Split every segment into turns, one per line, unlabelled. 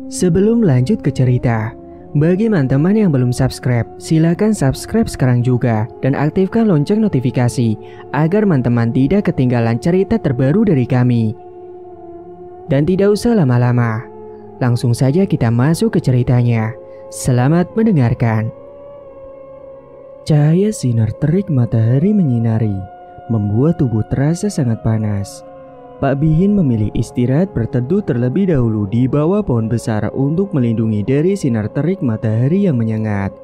Sebelum lanjut ke cerita, bagi teman-teman yang belum subscribe, silakan subscribe sekarang juga dan aktifkan lonceng notifikasi agar teman-teman tidak ketinggalan cerita terbaru dari kami. Dan tidak usah lama-lama, langsung saja kita masuk ke ceritanya. Selamat mendengarkan. Cahaya sinar terik matahari menyinari, membuat tubuh terasa sangat panas. Pak Bihin memilih istirahat berteduh terlebih dahulu di bawah pohon besar untuk melindungi dari sinar terik matahari yang menyengat.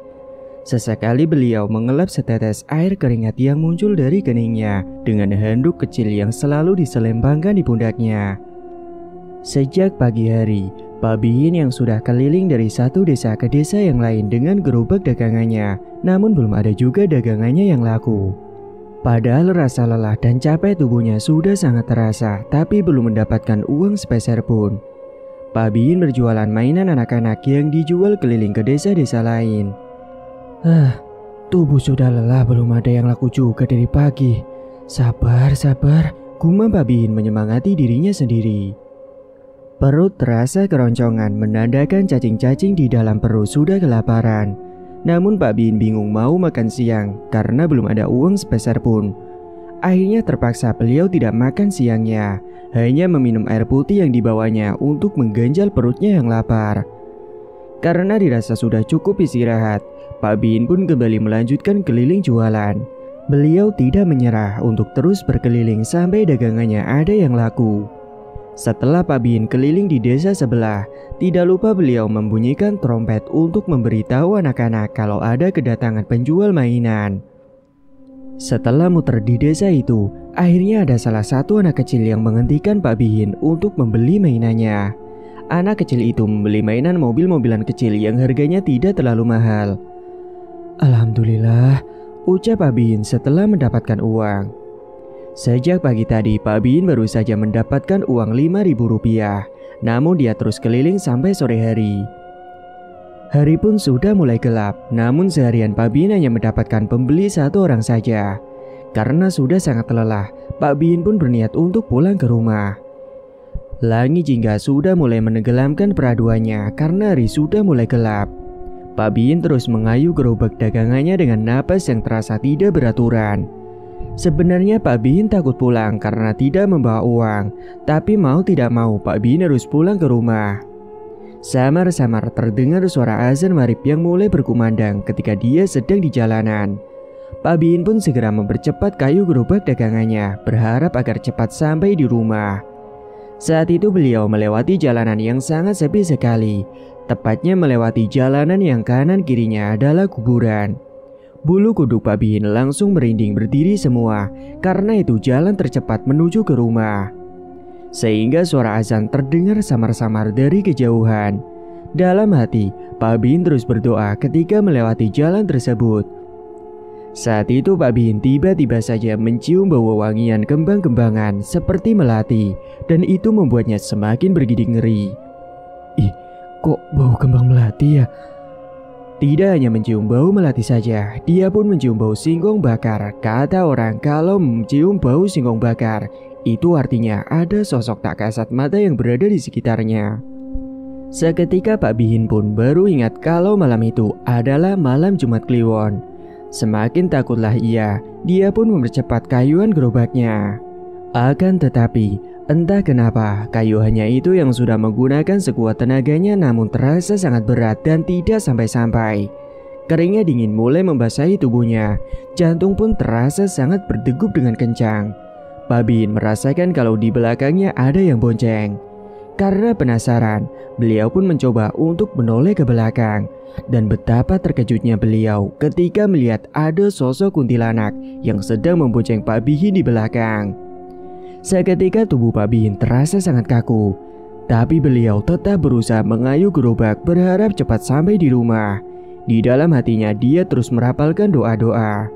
Sesekali beliau mengelap setetes air keringat yang muncul dari keningnya dengan handuk kecil yang selalu diselempangkan di pundaknya. Sejak pagi hari, Pak Bihin yang sudah keliling dari satu desa ke desa yang lain dengan gerobak dagangannya, namun belum ada juga dagangannya yang laku. Padahal rasa lelah dan capek tubuhnya sudah sangat terasa, tapi belum mendapatkan uang sepeser pun. Pak Bihin berjualan mainan anak-anak yang dijual keliling ke desa-desa lain. Tubuh sudah lelah, belum ada yang laku juga dari pagi. Sabar, gumam Pak Bihin menyemangati dirinya sendiri. Perut terasa keroncongan, menandakan cacing-cacing di dalam perut sudah kelaparan. Namun Pak Bihin bingung mau makan siang karena belum ada uang sepeser pun. Akhirnya terpaksa beliau tidak makan siangnya, hanya meminum air putih yang dibawanya untuk mengganjal perutnya yang lapar. Karena dirasa sudah cukup istirahat, Pak Bihin pun kembali melanjutkan keliling jualan. Beliau tidak menyerah untuk terus berkeliling sampai dagangannya ada yang laku. Setelah Pak Bihin keliling di desa sebelah, tidak lupa beliau membunyikan trompet untuk memberitahu anak-anak kalau ada kedatangan penjual mainan. Setelah muter di desa itu, akhirnya ada salah satu anak kecil yang menghentikan Pak Bihin untuk membeli mainannya. Anak kecil itu membeli mainan mobil-mobilan kecil yang harganya tidak terlalu mahal. Alhamdulillah, ucap Pak Bihin setelah mendapatkan uang. Sejak pagi tadi, Pak Bihin baru saja mendapatkan uang Rp5.000, namun dia terus keliling sampai sore hari. Hari pun sudah mulai gelap, namun seharian Pak Bihin hanya mendapatkan pembeli satu orang saja. Karena sudah sangat lelah, Pak Bihin pun berniat untuk pulang ke rumah. Langit jingga sudah mulai menenggelamkan peraduannya karena hari sudah mulai gelap. Pak Bihin terus mengayuh gerobak dagangannya dengan napas yang terasa tidak beraturan. Sebenarnya Pak Bihin takut pulang karena tidak membawa uang, tapi mau tidak mau Pak Bihin harus pulang ke rumah. Samar-samar terdengar suara azan maghrib yang mulai berkumandang ketika dia sedang di jalanan. Pak Bihin pun segera mempercepat kayu gerobak dagangannya, berharap agar cepat sampai di rumah. Saat itu beliau melewati jalanan yang sangat sepi sekali, tepatnya melewati jalanan yang kanan kirinya adalah kuburan. Bulu kuduk Pak Bihin langsung merinding berdiri semua karena itu jalan tercepat menuju ke rumah. Sehingga suara azan terdengar samar-samar dari kejauhan. Dalam hati, Pak Bihin terus berdoa ketika melewati jalan tersebut. Saat itu Pak Bihin tiba-tiba saja mencium bau wangian kembang-kembangan seperti melati dan itu membuatnya semakin bergidik ngeri. Ih, kok bau kembang melati ya? Tidak hanya mencium bau melati saja, dia pun mencium bau singkong bakar. Kata orang kalau mencium bau singkong bakar, itu artinya ada sosok tak kasat mata yang berada di sekitarnya. Seketika Pak Bihin pun baru ingat kalau malam itu adalah malam Jumat Kliwon. Semakin takutlah dia pun mempercepat kayuan gerobaknya. Akan tetapi, entah kenapa kayu hanya itu yang sudah menggunakan sekuat tenaganya namun terasa sangat berat dan tidak sampai-sampai. Keringnya dingin mulai membasahi tubuhnya, jantung pun terasa sangat berdegup dengan kencang. Pak Bihin merasakan kalau di belakangnya ada yang bonceng. Karena penasaran, beliau pun mencoba untuk menoleh ke belakang. Dan betapa terkejutnya beliau ketika melihat ada sosok kuntilanak yang sedang membonceng Pak Bihin di belakang. Seketika tubuh Pak Bihin terasa sangat kaku, tapi beliau tetap berusaha mengayuh gerobak berharap cepat sampai di rumah. Di dalam hatinya dia terus merapalkan doa-doa.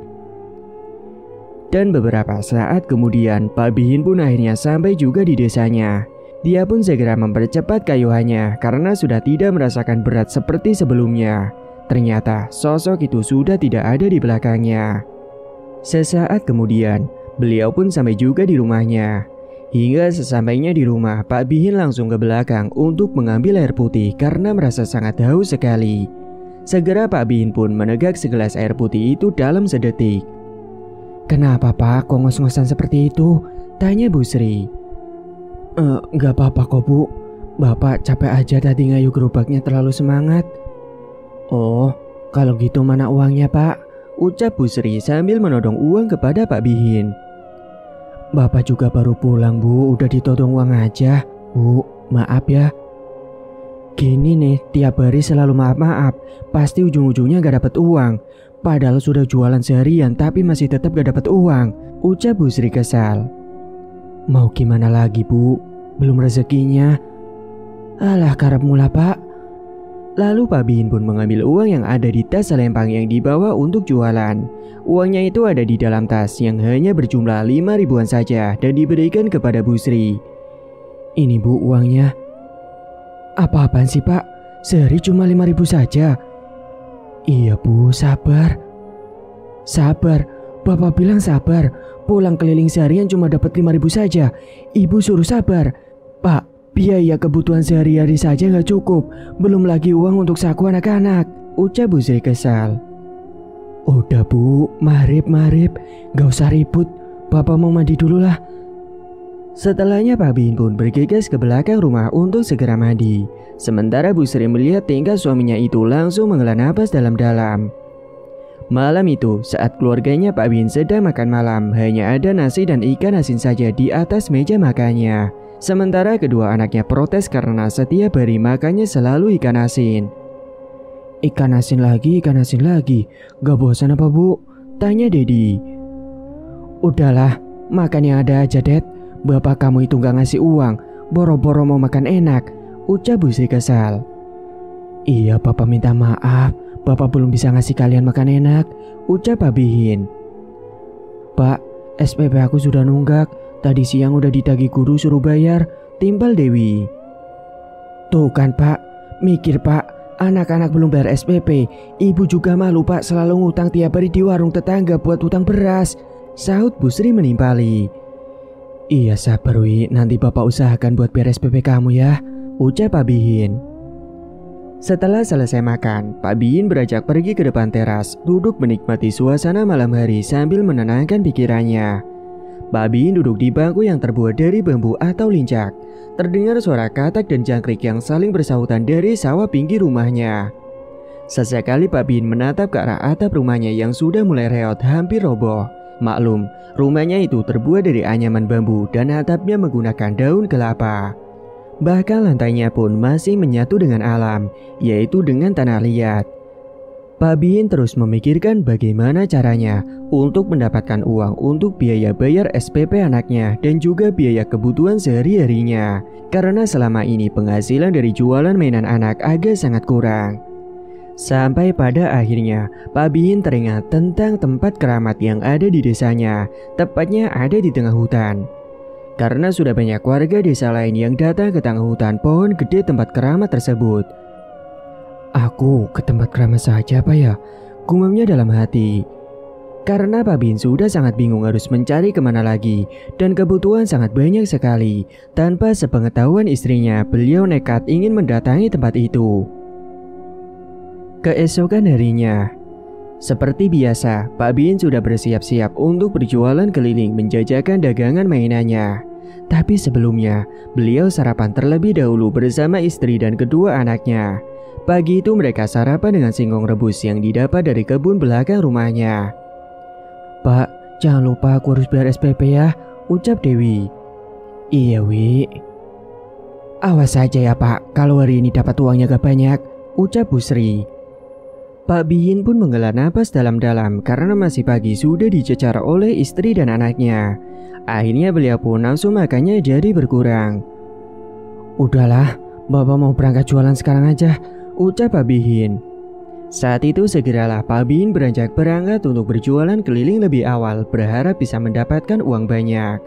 Dan beberapa saat kemudian Pak Bihin pun akhirnya sampai juga di desanya. Dia pun segera mempercepat kayuhannya karena sudah tidak merasakan berat seperti sebelumnya. Ternyata sosok itu sudah tidak ada di belakangnya. Sesaat kemudian, beliau pun sampai juga di rumahnya. Hingga sesampainya di rumah, Pak Bihin langsung ke belakang untuk mengambil air putih karena merasa sangat haus sekali. Segera Pak Bihin pun menegak segelas air putih itu dalam sedetik. "Kenapa Pak, kok ngos-ngosan seperti itu?" tanya Bu Sri. Nggak apa-apa kok Bu, Bapak capek aja tadi ngayuh gerobaknya terlalu semangat." "Oh, kalau gitu mana uangnya Pak?" ucap Bu Sri sambil menodong uang kepada Pak Bihin. "Bapak juga baru pulang Bu, udah ditodong uang aja. Bu, maaf ya." "Gini nih, tiap hari selalu maaf-maaf, pasti ujung-ujungnya gak dapet uang. Padahal sudah jualan seharian tapi masih tetap gak dapet uang," ucap Bu Sri kesal. "Mau gimana lagi Bu, belum rezekinya." "Alah karep mula Pak." Lalu Pak Bihin pun mengambil uang yang ada di tas selempang yang dibawa untuk jualan. Uangnya itu ada di dalam tas yang hanya berjumlah 5 ribuan saja dan diberikan kepada Bu Sri. "Ini Bu uangnya." "Apa-apaan sih Pak? Sehari cuma 5 ribu saja." "Iya Bu, sabar." "Sabar? Bapak bilang sabar. Pulang keliling seharian cuma dapat 5 ribu saja. Ibu suruh sabar. Pak, biaya kebutuhan sehari-hari saja nggak cukup. Belum lagi uang untuk saku anak-anak," ucap Bu Sri kesal. "Udah Bu, marip. Gak usah ribut. Bapak mau mandi dulu lah." Setelahnya Pak Bihin pun bergegas ke belakang rumah untuk segera mandi. Sementara Bu Sri melihat tingkah suaminya itu langsung menghela napas dalam-dalam. Malam itu, saat keluarganya Pak Bihin sedang makan malam, hanya ada nasi dan ikan asin saja di atas meja makannya. Sementara kedua anaknya protes karena setiap hari makannya selalu ikan asin. Ikan asin lagi, gak bosan apa Bu?" tanya Dedi. "Udahlah, makan yang ada aja Dad. Bapak kamu itu gak ngasih uang, boro-boro mau makan enak," ucap Bu Sri kesal. "Iya Bapak minta maaf, Bapak belum bisa ngasih kalian makan enak," ucap Pak Bihin. "Pak, SPP aku sudah nunggak. Tadi siang udah ditagih guru suruh bayar," timpal Dewi. "Tuh kan Pak, mikir Pak, anak-anak belum bayar SPP. Ibu juga malu Pak selalu ngutang tiap hari di warung tetangga buat utang beras," sahut Bu Sri menimpali. "Iya sabar Wi, nanti Bapak usahakan buat bayar SPP kamu ya," ucap Pak Bihin. Setelah selesai makan, Pak Bihin beranjak pergi ke depan teras, duduk menikmati suasana malam hari sambil menenangkan pikirannya. Pak Bihin duduk di bangku yang terbuat dari bambu atau lincak. Terdengar suara katak dan jangkrik yang saling bersahutan dari sawah pinggir rumahnya. Sesekali Pak Bihin menatap ke arah atap rumahnya yang sudah mulai reot hampir roboh. Maklum, rumahnya itu terbuat dari anyaman bambu dan atapnya menggunakan daun kelapa. Bahkan lantainya pun masih menyatu dengan alam, yaitu dengan tanah liat. Pak Bihin terus memikirkan bagaimana caranya untuk mendapatkan uang untuk biaya bayar SPP anaknya dan juga biaya kebutuhan sehari-harinya. Karena selama ini penghasilan dari jualan mainan anak agak sangat kurang. Sampai pada akhirnya Pak Bihin teringat tentang tempat keramat yang ada di desanya, tepatnya ada di tengah hutan. Karena sudah banyak warga desa lain yang datang ke tengah hutan pohon gede tempat keramat tersebut. "Aku ke tempat keramat saja Pak ya?" gumamnya dalam hati. Karena Pak Bihin sudah sangat bingung harus mencari kemana lagi dan kebutuhan sangat banyak sekali. Tanpa sepengetahuan istrinya, beliau nekat ingin mendatangi tempat itu. Keesokan harinya, seperti biasa, Pak Bihin sudah bersiap-siap untuk berjualan keliling menjajakan dagangan mainannya. Tapi sebelumnya, beliau sarapan terlebih dahulu bersama istri dan kedua anaknya. Pagi itu mereka sarapan dengan singkong rebus yang didapat dari kebun belakang rumahnya. "Pak, jangan lupa aku harus bayar SPP ya," ucap Dewi. "Iya Wi." "Awas saja ya Pak, kalau hari ini dapat uangnya gak banyak," ucap Bu Sri. Pak Bihin pun menghela napas dalam-dalam karena masih pagi sudah dicecar oleh istri dan anaknya. Akhirnya beliau pun nafsu makannya jadi berkurang. "Udahlah, Bapak mau berangkat jualan sekarang aja," ucap Pak Bihin. Saat itu segeralah Pak Bihin beranjak berangkat untuk berjualan keliling lebih awal, berharap bisa mendapatkan uang banyak.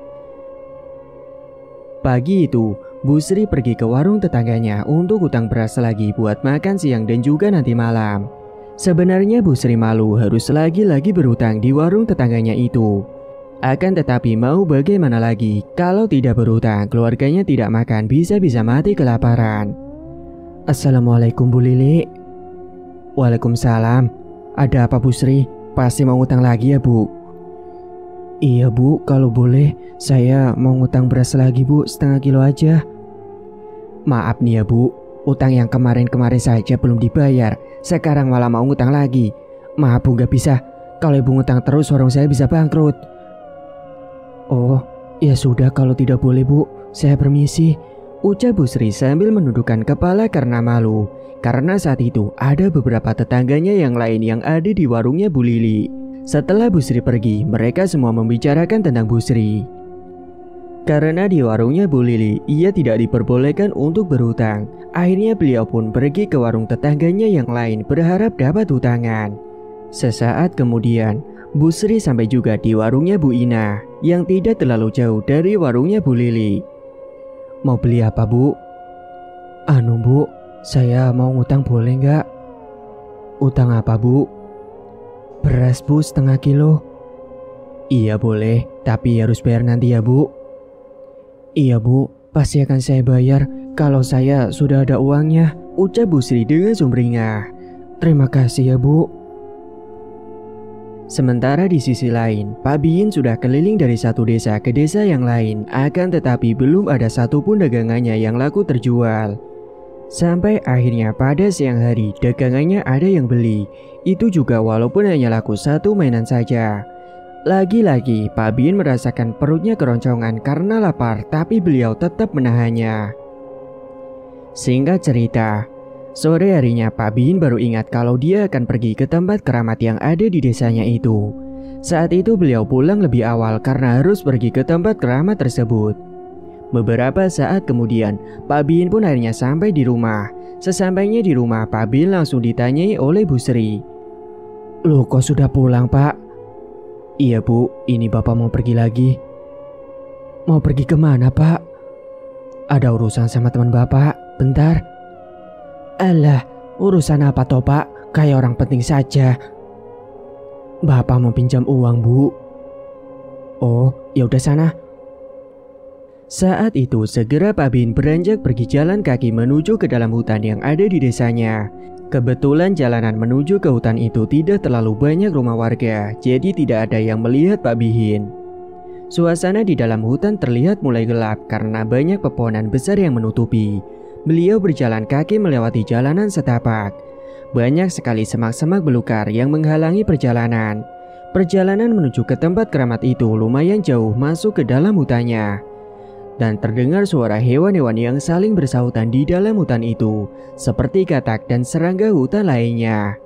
Pagi itu, Bu Sri pergi ke warung tetangganya untuk utang beras lagi buat makan siang dan juga nanti malam. Sebenarnya Bu Sri malu harus lagi-lagi berhutang di warung tetangganya itu. Akan tetapi mau bagaimana lagi, kalau tidak berhutang, keluarganya tidak makan bisa-bisa mati kelaparan. Assalamualaikum Bu Lili. Waalaikumsalam. Ada apa Bu Sri? Pasti mau ngutang lagi ya Bu? Iya Bu, kalau boleh saya mau ngutang beras lagi Bu, setengah kilo aja. Maaf nih ya Bu, utang yang kemarin-kemarin saja belum dibayar, sekarang malah mau ngutang lagi. Maaf Bu, gak bisa. Kalau Ibu ngutang terus warung saya bisa bangkrut. Oh, ya sudah kalau tidak boleh Bu, saya permisi, ucap Bu Sri sambil menundukkan kepala karena malu. Karena saat itu ada beberapa tetangganya yang lain yang ada di warungnya Bu Lili. Setelah Bu Sri pergi, mereka semua membicarakan tentang Bu Sri. Karena di warungnya Bu Lili, ia tidak diperbolehkan untuk berhutang. Akhirnya beliau pun pergi ke warung tetangganya yang lain berharap dapat hutangan. Sesaat kemudian, Bu Sri sampai juga di warungnya Bu Ina, yang tidak terlalu jauh dari warungnya Bu Lili. Mau beli apa Bu? Anu Bu, saya mau ngutang boleh nggak? Utang apa Bu? Beras Bu, setengah kilo. Iya boleh, tapi harus bayar nanti ya Bu. Iya Bu, pasti akan saya bayar kalau saya sudah ada uangnya, ucap Bu Sri dengan sumringah. Terima kasih ya Bu. Sementara di sisi lain, Pak Biin sudah keliling dari satu desa ke desa yang lain, akan tetapi belum ada satupun dagangannya yang laku terjual. Sampai akhirnya pada siang hari dagangannya ada yang beli, itu juga walaupun hanya laku satu mainan saja. Lagi-lagi Pak Biin merasakan perutnya keroncongan karena lapar, tapi beliau tetap menahannya. Singkat cerita, sore harinya Pak Biin baru ingat kalau dia akan pergi ke tempat keramat yang ada di desanya itu. Saat itu beliau pulang lebih awal karena harus pergi ke tempat keramat tersebut. Beberapa saat kemudian, Pak Biin pun akhirnya sampai di rumah. Sesampainya di rumah, Pak Biin langsung ditanyai oleh Bu Sri. Loh, kok sudah pulang Pak? Iya Bu, ini Bapak mau pergi lagi. Mau pergi kemana Pak? Ada urusan sama teman Bapak, bentar. Alah, urusan apa toh Pak? Kayak orang penting saja. Bapak mau pinjam uang Bu. Oh, ya udah sana. Saat itu segera Pak Biin beranjak pergi jalan kaki menuju ke dalam hutan yang ada di desanya. Kebetulan jalanan menuju ke hutan itu tidak terlalu banyak rumah warga, jadi tidak ada yang melihat Pak Biin. Suasana di dalam hutan terlihat mulai gelap karena banyak pepohonan besar yang menutupi. Beliau berjalan kaki melewati jalanan setapak. Banyak sekali semak-semak belukar yang menghalangi perjalanan. Perjalanan menuju ke tempat keramat itu lumayan jauh masuk ke dalam hutannya. Dan terdengar suara hewan-hewan yang saling bersahutan di dalam hutan itu, seperti katak dan serangga hutan lainnya.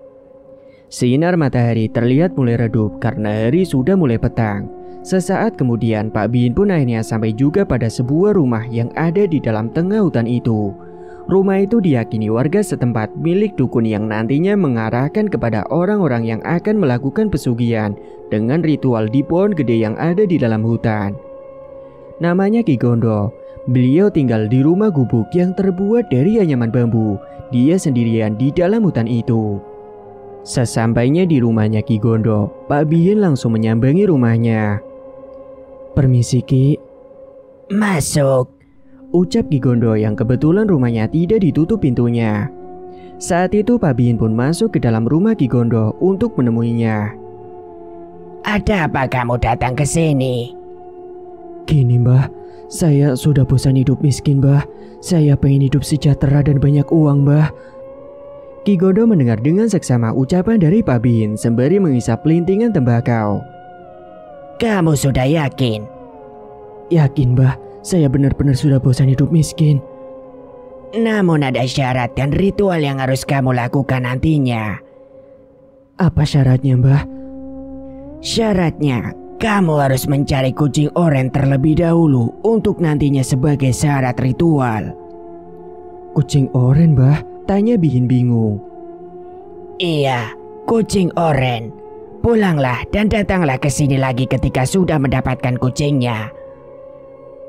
Sinar matahari terlihat mulai redup karena hari sudah mulai petang. Sesaat kemudian Pak Biin pun akhirnya sampai juga pada sebuah rumah yang ada di dalam tengah hutan itu. Rumah itu diyakini warga setempat milik dukun yang nantinya mengarahkan kepada orang-orang yang akan melakukan pesugihan dengan ritual di pohon gede yang ada di dalam hutan. Namanya Ki Gondo. Beliau tinggal di rumah gubuk yang terbuat dari anyaman bambu. Dia sendirian di dalam hutan itu. Sesampainya di rumahnya Ki Gondo, Pak Biin langsung menyambangi rumahnya. Permisi Ki. Masuk, ucap Ki Gondo yang kebetulan rumahnya tidak ditutup pintunya. Saat itu Pak Biin pun masuk ke dalam rumah Ki Gondo untuk menemuinya. Ada apa kamu datang ke sini? Gini Mbah, saya sudah bosan hidup miskin Mbah. Saya pengen hidup sejahtera dan banyak uang Mbah. Ki Gondo mendengar dengan seksama ucapan dari Pak Biin sembari menghisap pelintingan tembakau. Kamu sudah yakin? Yakin Mbah, saya benar-benar sudah bosan hidup miskin. Namun ada syarat dan ritual yang harus kamu lakukan nantinya. Apa syaratnya Mbah? Syaratnya, kamu harus mencari kucing oranye terlebih dahulu untuk nantinya sebagai syarat ritual. Kucing oranye Mbah? Tanya Biin bingung. Iya, kucing oranye. Pulanglah dan datanglah ke sini lagi ketika sudah mendapatkan kucingnya.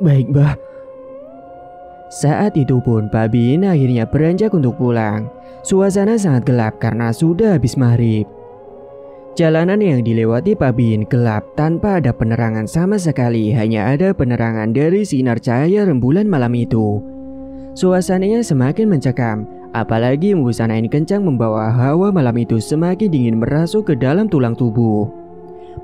Baik Mbah. Saat itu pun Pak Biin akhirnya beranjak untuk pulang. Suasana sangat gelap karena sudah habis maghrib. Jalanan yang dilewati Pak Bin gelap tanpa ada penerangan sama sekali, hanya ada penerangan dari sinar cahaya rembulan malam itu. Suasananya semakin mencekam, apalagi embusan angin kencang membawa hawa malam itu semakin dingin merasuk ke dalam tulang tubuh.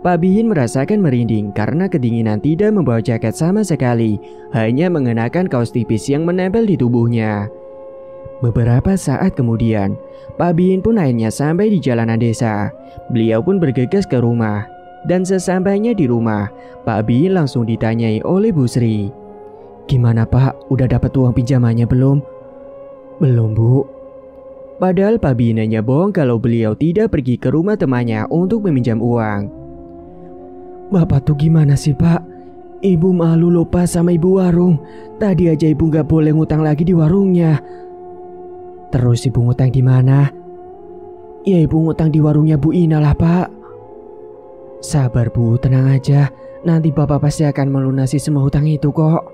Pak Bin merasakan merinding karena kedinginan tidak membawa jaket sama sekali, hanya mengenakan kaos tipis yang menempel di tubuhnya. Beberapa saat kemudian, Pak Bin pun akhirnya sampai di jalanan desa. Beliau pun bergegas ke rumah. Dan sesampainya di rumah, Pak Bin langsung ditanyai oleh Bu Sri. "Gimana Pak, udah dapat uang pinjamannya belum?" "Belum Bu." Padahal Pak Bin hanya bohong kalau beliau tidak pergi ke rumah temannya untuk meminjam uang. "Bapak tuh gimana sih Pak? Ibu malu lupa sama ibu warung. Tadi aja ibu gak boleh ngutang lagi di warungnya." "Terus ibu ngutang di mana?" "Ya ibu ngutang di warungnya Bu Ina lah Pak." "Sabar Bu, tenang aja. Nanti Bapak pasti akan melunasi semua hutang itu kok."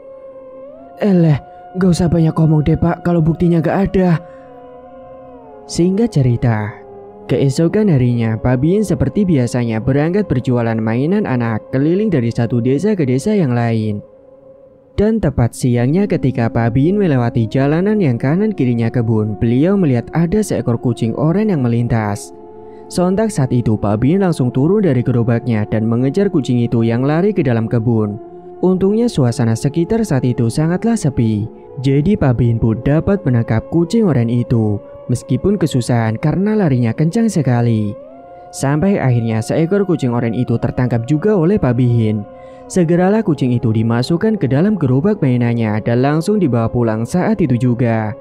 Gak usah banyak ngomong deh Pak kalau buktinya gak ada." Singkat cerita, keesokan harinya Pak Bin seperti biasanya berangkat berjualan mainan anak keliling dari satu desa ke desa yang lain. Dan tepat siangnya ketika Pak Bin melewati jalanan yang kanan kirinya kebun, beliau melihat ada seekor kucing oranye yang melintas. Sontak saat itu Pak Bin langsung turun dari gerobaknya dan mengejar kucing itu yang lari ke dalam kebun. Untungnya suasana sekitar saat itu sangatlah sepi, jadi Pak Bin pun dapat menangkap kucing oranye itu, meskipun kesusahan karena larinya kencang sekali. Sampai akhirnya seekor kucing oranye itu tertangkap juga oleh Pak Bin. Segeralah kucing itu dimasukkan ke dalam gerobak mainannya dan langsung dibawa pulang saat itu juga.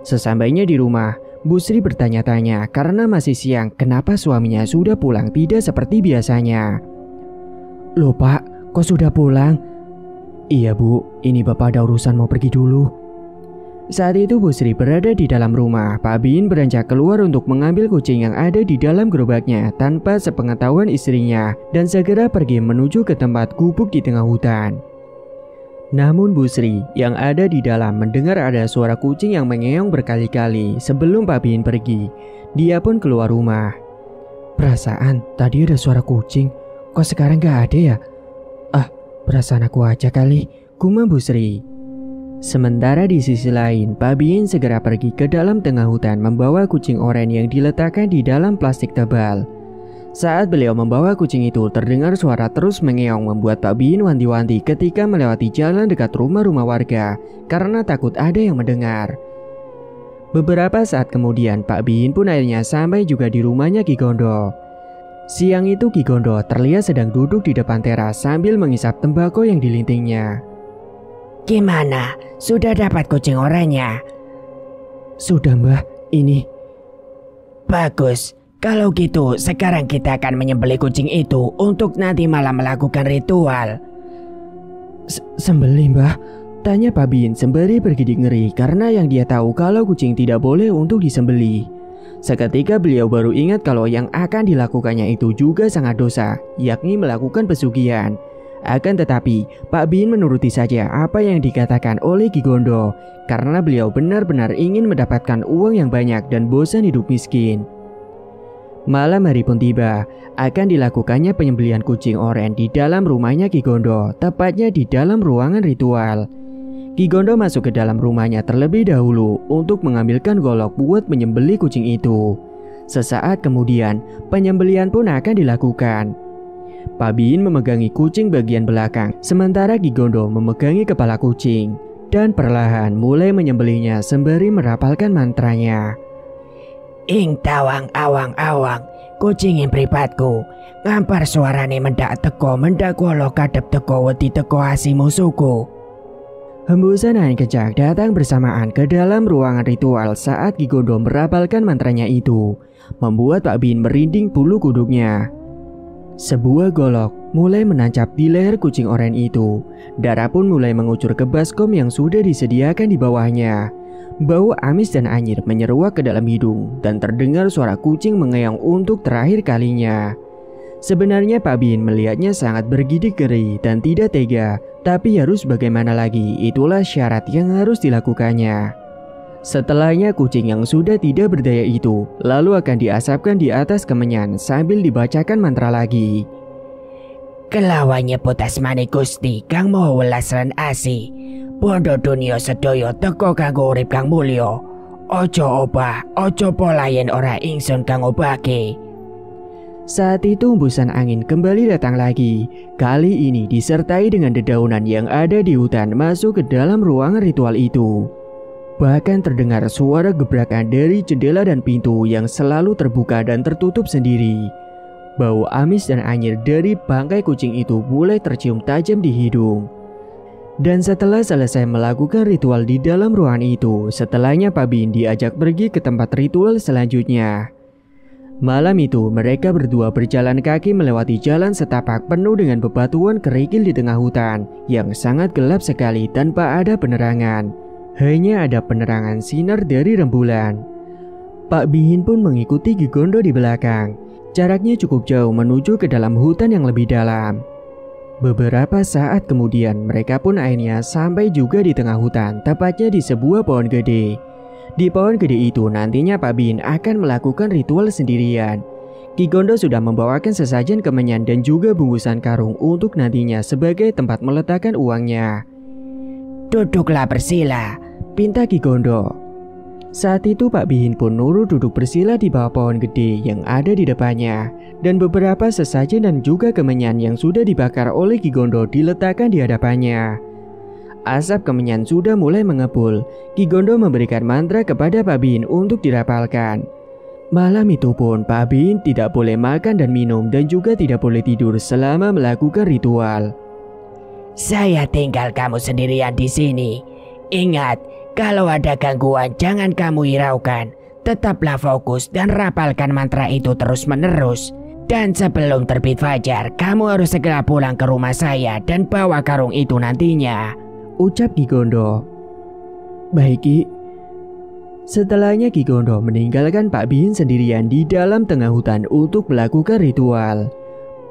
Sesampainya di rumah, Bu Sri bertanya-tanya karena masih siang kenapa suaminya sudah pulang tidak seperti biasanya. "Loh Pak, kok sudah pulang?" "Iya Bu, ini Bapak ada urusan mau pergi dulu." Saat itu Bu Sri berada di dalam rumah. Pak Bin beranjak keluar untuk mengambil kucing yang ada di dalam gerobaknya tanpa sepengetahuan istrinya dan segera pergi menuju ke tempat gubuk di tengah hutan. Namun Bu Sri yang ada di dalam mendengar ada suara kucing yang mengeong berkali-kali sebelum Pak Bin pergi. Dia pun keluar rumah. "Perasaan tadi ada suara kucing, kok sekarang gak ada ya? Ah, perasaan aku aja kali," gumam Bu Sri. Sementara di sisi lain, Pak Bin segera pergi ke dalam tengah hutan membawa kucing oranye yang diletakkan di dalam plastik tebal. Saat beliau membawa kucing itu, terdengar suara terus mengeong membuat Pak Bin wanti-wanti ketika melewati jalan dekat rumah-rumah warga karena takut ada yang mendengar. Beberapa saat kemudian, Pak Bin pun akhirnya sampai juga di rumahnya Ki Gondo. Siang itu Ki Gondo terlihat sedang duduk di depan teras sambil mengisap tembakau yang dilintingnya.
"Gimana? Sudah dapat kucing oranye?"
"Sudah Mbah, ini."
"Bagus. Kalau gitu sekarang kita akan menyembelih kucing itu untuk nanti malam melakukan ritual."
"Sembelih Mbah?" tanya Pak Bin sembari bergidik ngeri karena yang dia tahu kalau kucing tidak boleh untuk disembelih. Seketika beliau baru ingat kalau yang akan dilakukannya itu juga sangat dosa, yakni melakukan pesugihan. Akan tetapi, Pak Bin menuruti saja apa yang dikatakan oleh Ki Gondo karena beliau benar-benar ingin mendapatkan uang yang banyak dan bosan hidup miskin. Malam hari pun tiba, akan dilakukannya penyembelihan kucing oranye di dalam rumahnya Ki Gondo, tepatnya di dalam ruangan ritual. Ki Gondo masuk ke dalam rumahnya terlebih dahulu untuk mengambilkan golok buat menyembelih kucing itu. Sesaat kemudian, penyembelihan pun akan dilakukan. Pak Bin memegangi kucing bagian belakang, sementara Ki Gondo memegangi kepala kucing dan perlahan mulai menyembelihnya sembari merapalkan mantranya.
"Ing tawang awang awang, kucing yang pripatku, ngampar suarane mendak teko mendak kulo kadep teko wedi teko asi musuhku."
Hembusan angin kencang datang bersamaan ke dalam ruangan ritual saat Ki Gondo merapalkan mantranya itu, membuat Pak Bin merinding bulu kuduknya. Sebuah golok mulai menancap di leher kucing oranye itu. Darah pun mulai mengucur ke baskom yang sudah disediakan di bawahnya. Bau amis dan anyir menyeruak ke dalam hidung dan terdengar suara kucing mengeong untuk terakhir kalinya. Sebenarnya Pak Bin melihatnya sangat bergidik ngeri dan tidak tega, tapi harus bagaimana lagi, itulah syarat yang harus dilakukannya. Setelahnya kucing yang sudah tidak berdaya itu lalu akan diasapkan di atas kemenyan sambil dibacakan mantra lagi.
Kelawannya putasmane Gusti kang maha welas lan asih. Bondo dunia sedaya teka kanggo urip kang mulya. Ojo obah, ojo pola yen ora ingsun kang obahke.
Saat itu hembusan angin kembali datang lagi. Kali ini disertai dengan dedaunan yang ada di hutan masuk ke dalam ruangan ritual itu. Bahkan terdengar suara gebrakan dari jendela dan pintu yang selalu terbuka dan tertutup sendiri. Bau amis dan anyir dari bangkai kucing itu mulai tercium tajam di hidung. Dan setelah selesai melakukan ritual di dalam ruangan itu, setelahnya Pak Bin diajak pergi ke tempat ritual selanjutnya. Malam itu mereka berdua berjalan kaki melewati jalan setapak penuh dengan bebatuan kerikil di tengah hutan yang sangat gelap sekali tanpa ada penerangan. Hanya ada penerangan sinar dari rembulan. Pak Bihin pun mengikuti Ki Gondo di belakang. Jaraknya cukup jauh menuju ke dalam hutan yang lebih dalam. Beberapa saat kemudian mereka pun akhirnya sampai juga di tengah hutan, tepatnya di sebuah pohon gede. Di pohon gede itu nantinya Pak Bin akan melakukan ritual sendirian. Ki Gondo sudah membawakan sesajen kemenyan dan juga bungkusan karung untuk nantinya sebagai tempat meletakkan uangnya.
Duduklah bersila,
pinta Ki Gondo. Saat itu Pak Bihin pun nurut duduk bersila di bawah pohon gede yang ada di depannya. Dan beberapa sesajen dan juga kemenyan yang sudah dibakar oleh Ki Gondo diletakkan di hadapannya. Asap kemenyan sudah mulai mengepul. Ki Gondo memberikan mantra kepada Pak Bihin untuk dirapalkan. Malam itu pun Pak Bihin tidak boleh makan dan minum dan juga tidak boleh tidur selama melakukan ritual.
Saya tinggal kamu sendirian di sini. Ingat, kalau ada gangguan jangan kamu hiraukan. Tetaplah fokus dan rapalkan mantra itu terus-menerus. Dan sebelum terbit fajar, kamu harus segera pulang ke rumah saya dan bawa karung itu nantinya,
ucap Ki Gondo. Baik Ki. Setelahnya Ki Gondo meninggalkan Pak Bihin sendirian di dalam tengah hutan untuk melakukan ritual.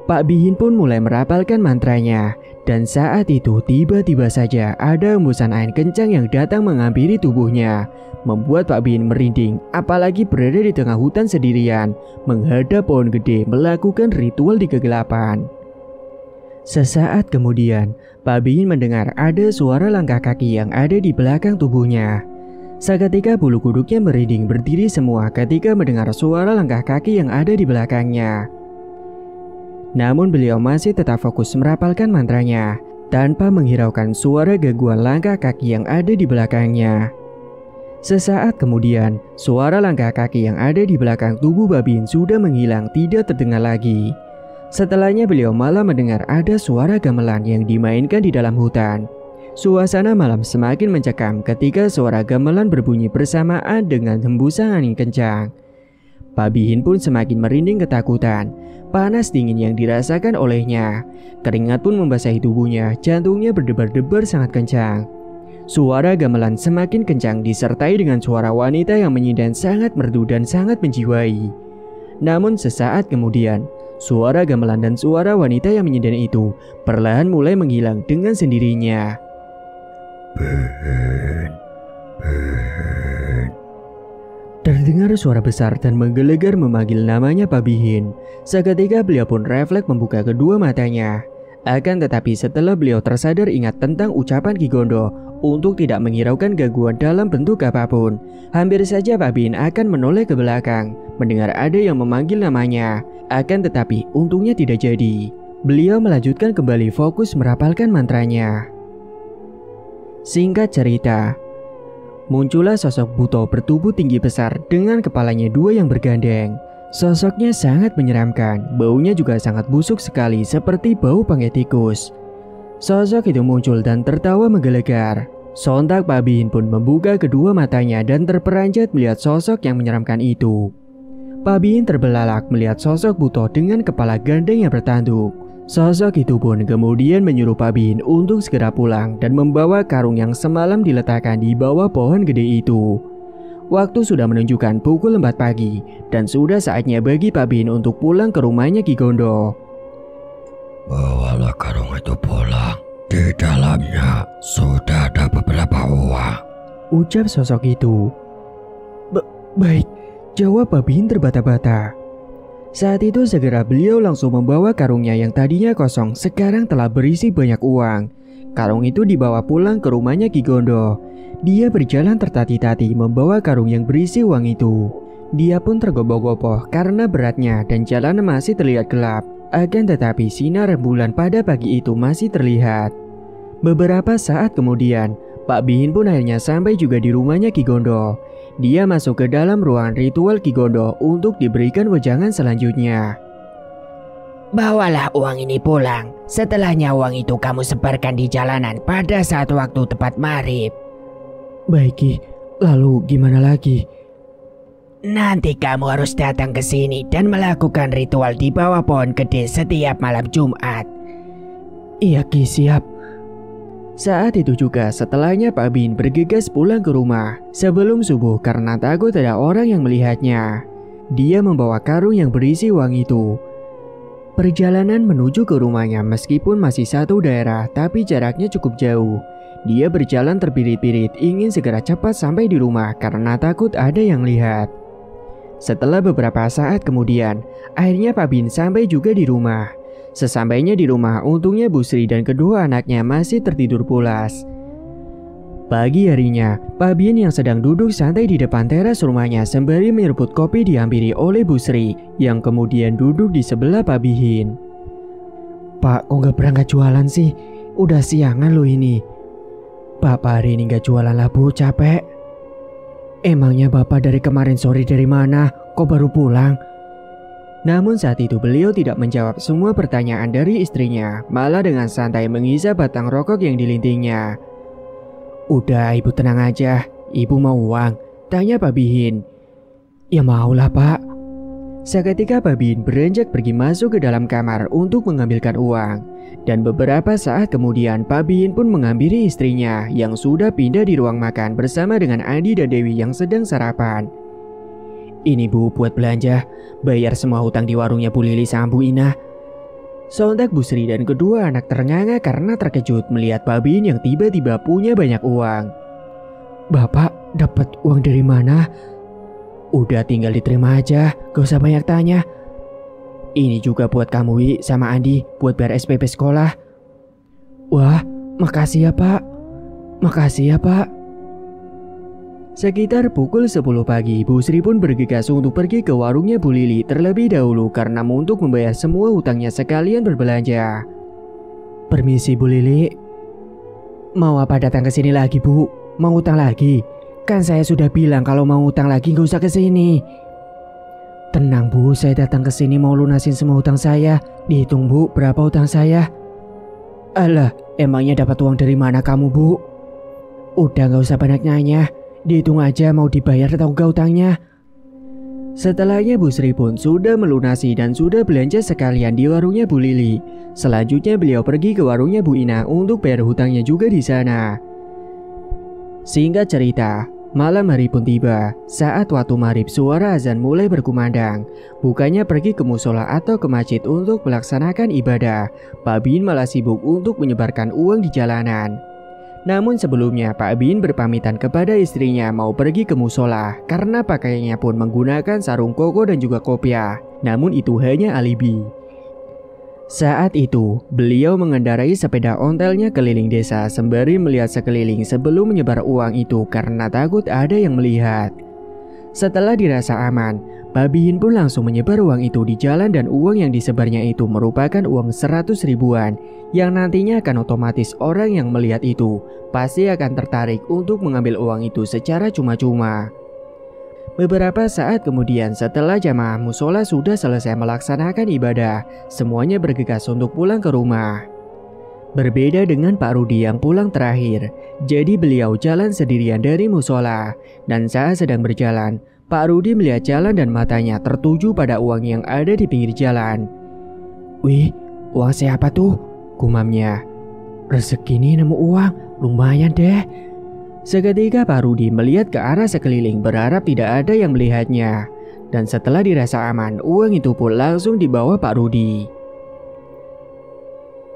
Pak Bihin pun mulai merapalkan mantranya. Dan saat itu tiba-tiba saja ada hembusan angin kencang yang datang menghampiri tubuhnya. Membuat Pak Bihin merinding, apalagi berada di tengah hutan sendirian, menghadap pohon gede melakukan ritual di kegelapan. Sesaat kemudian, Pak Bihin mendengar ada suara langkah kaki yang ada di belakang tubuhnya. Seketika bulu kuduknya merinding berdiri semua ketika mendengar suara langkah kaki yang ada di belakangnya. Namun beliau masih tetap fokus merapalkan mantranya, tanpa menghiraukan suara gangguan langkah kaki yang ada di belakangnya. Sesaat kemudian, suara langkah kaki yang ada di belakang tubuh Pak Bihin sudah menghilang, tidak terdengar lagi. Setelahnya beliau malah mendengar ada suara gamelan yang dimainkan di dalam hutan. Suasana malam semakin mencekam ketika suara gamelan berbunyi bersamaan dengan hembusan angin kencang. Pak Bihin pun semakin merinding ketakutan. Panas dingin yang dirasakan olehnya. Keringat pun membasahi tubuhnya, jantungnya berdebar-debar sangat kencang. Suara gamelan semakin kencang disertai dengan suara wanita yang menyindan sangat merdu dan sangat menjiwai. Namun sesaat kemudian, suara gamelan dan suara wanita yang menyindan itu perlahan mulai menghilang dengan sendirinya.
Ben.
Terdengar suara besar dan menggelegar memanggil namanya Pak Bihin. Seketika beliau pun refleks membuka kedua matanya. Akan tetapi setelah beliau tersadar ingat tentang ucapan Ki Gondo untuk tidak menghiraukan gangguan dalam bentuk apapun, hampir saja Pak Bihin akan menoleh ke belakang, mendengar ada yang memanggil namanya. Akan tetapi untungnya tidak jadi. Beliau melanjutkan kembali fokus merapalkan mantranya. Singkat cerita, muncullah sosok buto bertubuh tinggi besar dengan kepalanya dua yang bergandeng. Sosoknya sangat menyeramkan, baunya juga sangat busuk sekali seperti bau bangkai tikus. Sosok itu muncul dan tertawa menggelegar. Sontak Pak Bihin pun membuka kedua matanya dan terperanjat melihat sosok yang menyeramkan itu. Pak Bihin terbelalak melihat sosok buto dengan kepala gandeng yang bertanduk. Sosok itu pun kemudian menyuruh Pak Bihin untuk segera pulang dan membawa karung yang semalam diletakkan di bawah pohon gede itu. Waktu sudah menunjukkan pukul 4 pagi dan sudah saatnya bagi Pak Bihin untuk pulang ke rumahnya Ki Gondo.
Bawalah karung itu pulang. Di dalamnya sudah ada beberapa uang,
ucap sosok itu. Baik, jawab Pak Bin terbata-bata. Saat itu segera beliau langsung membawa karungnya yang tadinya kosong sekarang telah berisi banyak uang. Karung itu dibawa pulang ke rumahnya Ki Gondo. Dia berjalan tertati-tati membawa karung yang berisi uang itu. Dia pun tergopoh-gopoh karena beratnya dan jalan masih terlihat gelap. Akan tetapi sinar bulan pada pagi itu masih terlihat. Beberapa saat kemudian, Pak Bin pun akhirnya sampai juga di rumahnya Ki Gondo. Dia masuk ke dalam ruangan ritual Ki Gondo untuk diberikan wejangan selanjutnya.
Bawalah uang ini pulang. Setelahnya uang itu kamu sebarkan di jalanan pada saat waktu tepat maghrib.
Baik Ki, lalu gimana lagi?
Nanti kamu harus datang ke sini dan melakukan ritual di bawah pohon gede setiap malam Jumat.
Iya Ki, siap. Saat itu juga setelahnya Pak Bin bergegas pulang ke rumah sebelum subuh karena takut ada orang yang melihatnya. Dia membawa karung yang berisi uang itu. Perjalanan menuju ke rumahnya meskipun masih satu daerah tapi jaraknya cukup jauh. Dia berjalan terpirit-pirit ingin segera cepat sampai di rumah karena takut ada yang lihat. Setelah beberapa saat kemudian, akhirnya Pak Bin sampai juga di rumah. Sesampainya di rumah, untungnya Bu Sri dan kedua anaknya masih tertidur pulas. Pagi harinya, Pak Bin yang sedang duduk santai di depan teras rumahnya sembari menyeruput kopi dihampiri oleh Bu Sri yang kemudian duduk di sebelah Pak Bin. Pak, kok nggak berangkat jualan sih? Udah siangan loh ini. Bapak hari ini nggak jualan lah Bu, capek. Emangnya Bapak dari kemarin sore dari mana? Kok baru pulang? Namun saat itu beliau tidak menjawab semua pertanyaan dari istrinya, malah dengan santai menghisap batang rokok yang dilintingnya. Udah ibu tenang aja, ibu mau uang, tanya Pak Bin. Ya maulah Pak. Seketika Pak Bin beranjak pergi masuk ke dalam kamar untuk mengambilkan uang. Dan beberapa saat kemudian Pak Bin pun menghampiri istrinya yang sudah pindah di ruang makan bersama dengan Adi dan Dewi yang sedang sarapan. Ini Bu buat belanja, bayar semua hutang di warungnya Bu Lili sama Bu Ina. Sontak Bu Sri dan kedua anak ternganga karena terkejut melihat Pak Bin yang tiba-tiba punya banyak uang. Bapak dapat uang dari mana? Udah tinggal diterima aja, gak usah banyak tanya. Ini juga buat kamu Wi sama Andi buat bayar SPP sekolah. Wah, makasih ya Pak. Makasih ya Pak. Sekitar pukul 10 pagi, Bu Sri pun bergegas untuk pergi ke warungnya Bu Lili terlebih dahulu karena untuk membayar semua hutangnya sekalian berbelanja. Permisi Bu Lili. Mau apa datang ke sini lagi Bu? Mau utang lagi? Kan saya sudah bilang kalau mau utang lagi gak usah ke sini. Tenang Bu, saya datang ke sini mau lunasin semua hutang saya. Dihitung Bu, berapa hutang saya? Alah, emangnya dapat uang dari mana kamu Bu? Udah gak usah banyak nanya. Dihitung aja mau dibayar atau enggak utangnya. Setelahnya Bu Sri pun sudah melunasi dan sudah belanja sekalian di warungnya Bu Lili. Selanjutnya beliau pergi ke warungnya Bu Ina untuk bayar hutangnya juga di sana. Singkat cerita, malam hari pun tiba. Saat waktu maghrib suara azan mulai berkumandang. Bukannya pergi ke musola atau ke masjid untuk melaksanakan ibadah, Pak Bin malah sibuk untuk menyebarkan uang di jalanan. Namun sebelumnya Pak Bin berpamitan kepada istrinya mau pergi ke musola karena pakaiannya pun menggunakan sarung koko dan juga kopiah. Namun itu hanya alibi. Saat itu beliau mengendarai sepeda ontelnya keliling desa sembari melihat sekeliling sebelum menyebar uang itu karena takut ada yang melihat. Setelah dirasa aman, Pak Bin pun langsung menyebar uang itu di jalan dan uang yang disebarnya itu merupakan uang 100 ribuan yang nantinya akan otomatis orang yang melihat itu pasti akan tertarik untuk mengambil uang itu secara cuma-cuma. Beberapa saat kemudian setelah jamaah musola sudah selesai melaksanakan ibadah, semuanya bergegas untuk pulang ke rumah. Berbeda dengan Pak Rudi yang pulang terakhir, jadi beliau jalan sendirian dari musola. Dan saat sedang berjalan, Pak Rudi melihat jalan dan matanya tertuju pada uang yang ada di pinggir jalan. Wih, uang siapa tuh? Gumamnya. Rezeki ini nemu uang, lumayan deh. Seketika Pak Rudi melihat ke arah sekeliling berharap tidak ada yang melihatnya. Dan setelah dirasa aman, uang itu pun langsung dibawa Pak Rudi.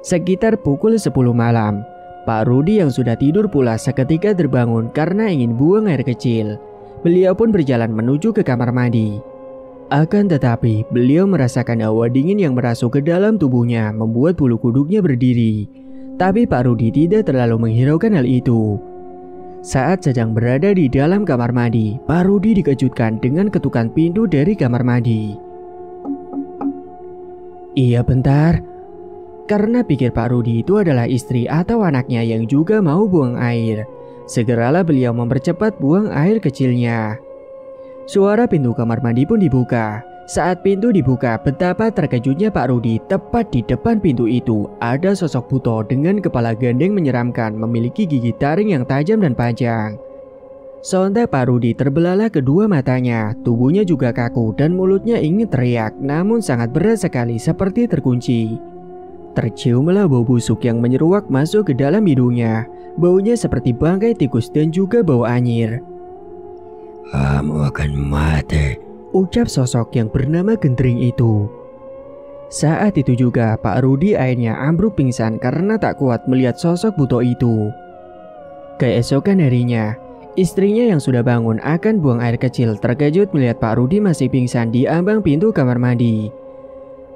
Sekitar pukul 10 malam, Pak Rudi yang sudah tidur pula seketika terbangun karena ingin buang air kecil. Beliau pun berjalan menuju ke kamar mandi. Akan tetapi, beliau merasakan hawa dingin yang merasuk ke dalam tubuhnya membuat bulu kuduknya berdiri. Tapi Pak Rudi tidak terlalu menghiraukan hal itu. Saat sedang berada di dalam kamar mandi, Pak Rudi dikejutkan dengan ketukan pintu dari kamar mandi. Iya bentar. Karena pikir Pak Rudi itu adalah istri atau anaknya yang juga mau buang air. Segeralah beliau mempercepat buang air kecilnya. Suara pintu kamar mandi pun dibuka. Saat pintu dibuka, betapa terkejutnya Pak Rudi. Tepat di depan pintu itu ada sosok buto dengan kepala gandeng menyeramkan, memiliki gigi taring yang tajam dan panjang. Sontak Pak Rudi terbelalak kedua matanya, tubuhnya juga kaku dan mulutnya ingin teriak, namun sangat berat sekali seperti terkunci. Terciumlah bau busuk yang menyeruak masuk ke dalam hidungnya. Baunya seperti bangkai tikus dan juga bau anyir.
Kamu akan mati,
ucap sosok yang bernama Gendring itu. Saat itu juga Pak Rudi akhirnya ambruk pingsan karena tak kuat melihat sosok buto itu. Keesokan harinya, istrinya yang sudah bangun akan buang air kecil terkejut melihat Pak Rudi masih pingsan di ambang pintu kamar mandi.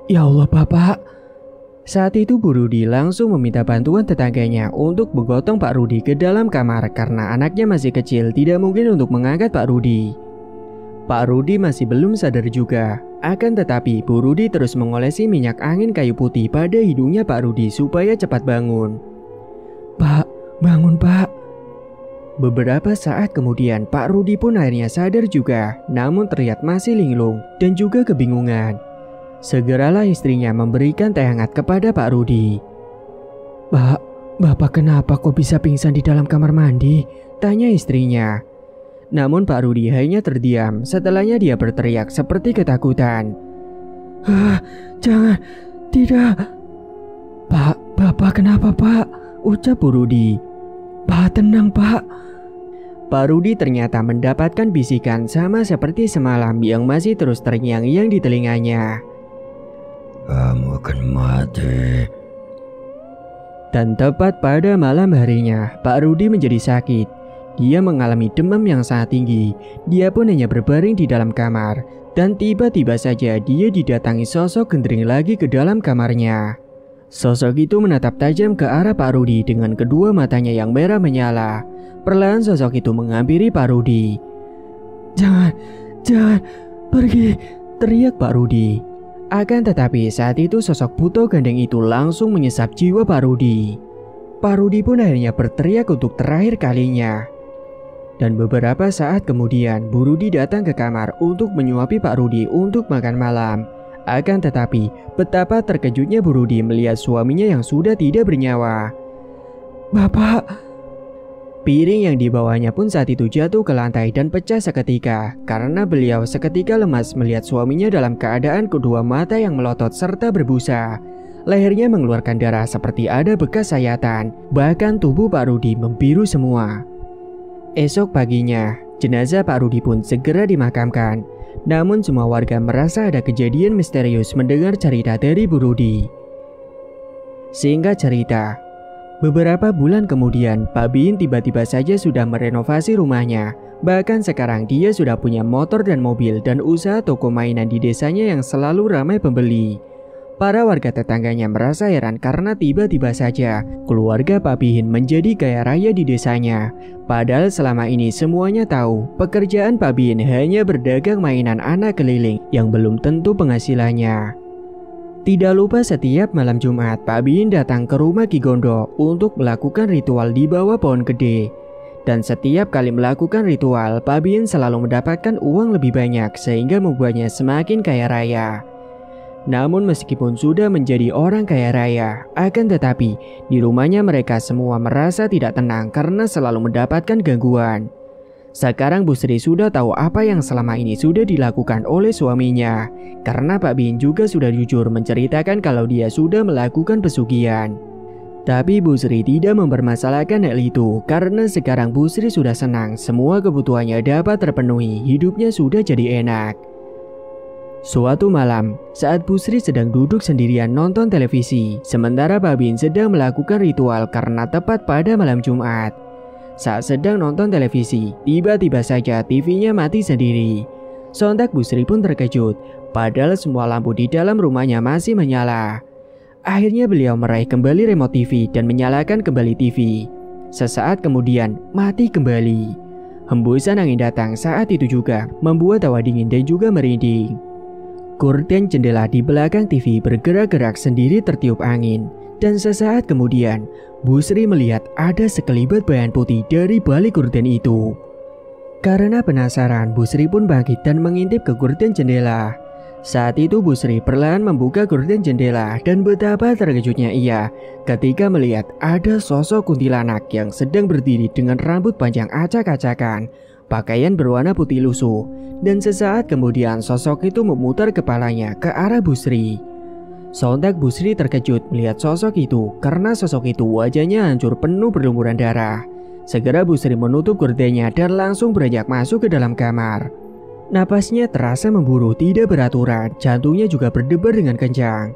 Ya Allah Bapak. Saat itu Bu Rudi langsung meminta bantuan tetangganya untuk menggotong Pak Rudi ke dalam kamar karena anaknya masih kecil, tidak mungkin untuk mengangkat Pak Rudi. Pak Rudi masih belum sadar juga. Akan tetapi Bu Rudi terus mengolesi minyak angin kayu putih pada hidungnya Pak Rudi supaya cepat bangun. Pak, bangun Pak. Beberapa saat kemudian Pak Rudi pun akhirnya sadar juga, namun terlihat masih linglung dan juga kebingungan. Segeralah istrinya memberikan teh hangat kepada Pak Rudi. Pak, Bapak kenapa kok bisa pingsan di dalam kamar mandi? Tanya istrinya. Namun Pak Rudi hanya terdiam, setelahnya dia berteriak seperti ketakutan. Jangan, tidak. Pak, Bapak kenapa Pak? Ucap Bu Rudi. Pak tenang Pak. Pak Rudi ternyata mendapatkan bisikan sama seperti semalam yang masih terus terngiang-ngiang di telinganya.
Kamu akan mati.
Dan tepat pada malam harinya, Pak Rudi menjadi sakit. Dia mengalami demam yang sangat tinggi. Dia pun hanya berbaring di dalam kamar. Dan tiba-tiba saja dia didatangi sosok Gendring lagi ke dalam kamarnya. Sosok itu menatap tajam ke arah Pak Rudi dengan kedua matanya yang merah menyala. Perlahan sosok itu menghampiri Pak Rudi. Jangan, pergi, teriak Pak Rudi. Akan tetapi saat itu sosok buto gandeng itu langsung menyesap jiwa Pak Rudi. Pak Rudi pun akhirnya berteriak untuk terakhir kalinya. Dan beberapa saat kemudian Bu Rudi datang ke kamar untuk menyuapi Pak Rudi untuk makan malam. Akan tetapi betapa terkejutnya Bu Rudi melihat suaminya yang sudah tidak bernyawa. Bapak! Piring yang dibawanya pun saat itu jatuh ke lantai dan pecah seketika karena beliau seketika lemas melihat suaminya dalam keadaan kedua mata yang melotot serta berbusa. Lehernya mengeluarkan darah seperti ada bekas sayatan, bahkan tubuh Pak Rudi membiru semua. Esok paginya, jenazah Pak Rudi pun segera dimakamkan. Namun semua warga merasa ada kejadian misterius mendengar cerita dari Bu Rudi. Singkat cerita, beberapa bulan kemudian, Pak Bin tiba-tiba saja sudah merenovasi rumahnya. Bahkan sekarang dia sudah punya motor dan mobil dan usaha toko mainan di desanya yang selalu ramai pembeli. Para warga tetangganya merasa heran karena tiba-tiba saja keluarga Pak Bin menjadi kaya raya di desanya. Padahal selama ini semuanya tahu pekerjaan Pak Bin hanya berdagang mainan anak keliling yang belum tentu penghasilannya. Tidak lupa setiap malam Jumat, Pak Bin datang ke rumah Ki Gondo untuk melakukan ritual di bawah pohon gede. Dan setiap kali melakukan ritual, Pak Bin selalu mendapatkan uang lebih banyak sehingga membuatnya semakin kaya raya. Namun meskipun sudah menjadi orang kaya raya, akan tetapi di rumahnya mereka semua merasa tidak tenang karena selalu mendapatkan gangguan. Sekarang Bu Sri sudah tahu apa yang selama ini sudah dilakukan oleh suaminya. Karena Pak Bin juga sudah jujur menceritakan kalau dia sudah melakukan pesugihan. Tapi Bu Sri tidak mempermasalahkan hal itu karena sekarang Bu Sri sudah senang, semua kebutuhannya dapat terpenuhi, hidupnya sudah jadi enak. Suatu malam, saat Bu Sri sedang duduk sendirian nonton televisi, sementara Pak Bin sedang melakukan ritual karena tepat pada malam Jumat. Saat sedang nonton televisi, tiba-tiba saja TV-nya mati sendiri. Sontak Bu Sri pun terkejut, padahal semua lampu di dalam rumahnya masih menyala. Akhirnya beliau meraih kembali remote TV dan menyalakan kembali TV. Sesaat kemudian, mati kembali. Hembusan angin datang saat itu juga, membuat tawa dingin dan juga merinding. Gorden jendela di belakang TV bergerak-gerak sendiri tertiup angin. Dan sesaat kemudian, Bu Sri melihat ada sekelibat bayangan putih dari balik gorden itu. Karena penasaran, Bu Sri pun bangkit dan mengintip ke gorden jendela. Saat itu Bu Sri perlahan membuka gorden jendela dan betapa terkejutnya ia ketika melihat ada sosok kuntilanak yang sedang berdiri dengan rambut panjang acak-acakan, pakaian berwarna putih lusuh, dan sesaat kemudian sosok itu memutar kepalanya ke arah Bu Sri. Sontak Bu Sri terkejut melihat sosok itu karena sosok itu wajahnya hancur penuh berlumuran darah. Segera Bu Sri menutup gordennya dan langsung beranjak masuk ke dalam kamar. Napasnya terasa memburu tidak beraturan, jantungnya juga berdebar dengan kencang.